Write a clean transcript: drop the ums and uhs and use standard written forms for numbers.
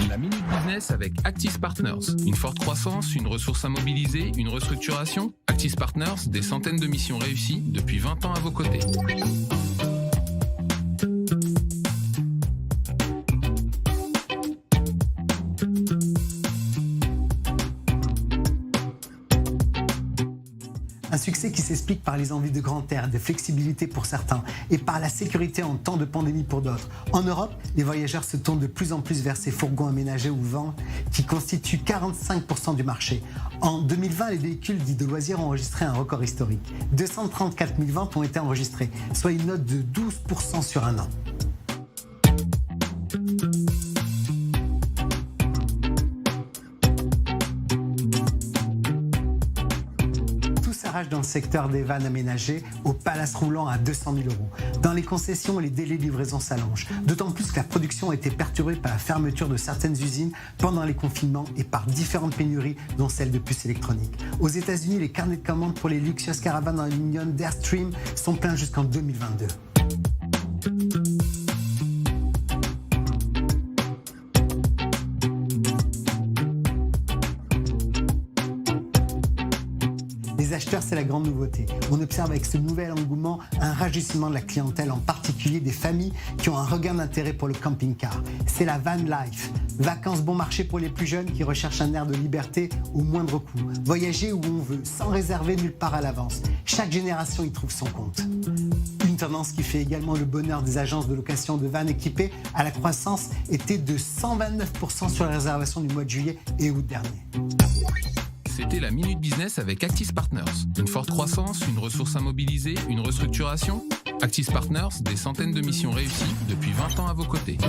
La Minute Business avec Actis Partners. Une forte croissance, une ressource à mobiliser, une restructuration. Actis Partners, des centaines de missions réussies depuis 20 ans à vos côtés. Un succès qui s'explique par les envies de grand air, de flexibilité pour certains et par la sécurité en temps de pandémie pour d'autres. En Europe, les voyageurs se tournent de plus en plus vers ces fourgons aménagés ou vans qui constituent 45% du marché. En 2020, les véhicules dits de loisirs ont enregistré un record historique. 234 000 ventes ont été enregistrées, soit une note de 12% sur un an. Dans le secteur des vannes aménagées au palace roulant à 200 000 €. Dans les concessions, les délais de livraison s'allongent. D'autant plus que la production a été perturbée par la fermeture de certaines usines pendant les confinements et par différentes pénuries, dont celle de puces électroniques. Aux États-Unis, les carnets de commandes pour les luxueuses caravanes en aluminium d'Airstream sont pleins jusqu'en 2022. Les acheteurs, c'est la grande nouveauté. On observe avec ce nouvel engouement un rajeunissement de la clientèle, en particulier des familles qui ont un regain d'intérêt pour le camping-car. C'est la van life. Vacances bon marché pour les plus jeunes qui recherchent un air de liberté au moindre coût. Voyager où on veut, sans réserver nulle part à l'avance. Chaque génération y trouve son compte. Une tendance qui fait également le bonheur des agences de location de vannes équipées à la croissance était de 129% sur les réservations du mois de juillet et août dernier. C'était la Minute Business avec Actis Partners. Une forte croissance, une ressource à mobiliser, une restructuration. Actis Partners, des centaines de missions réussies depuis 20 ans à vos côtés.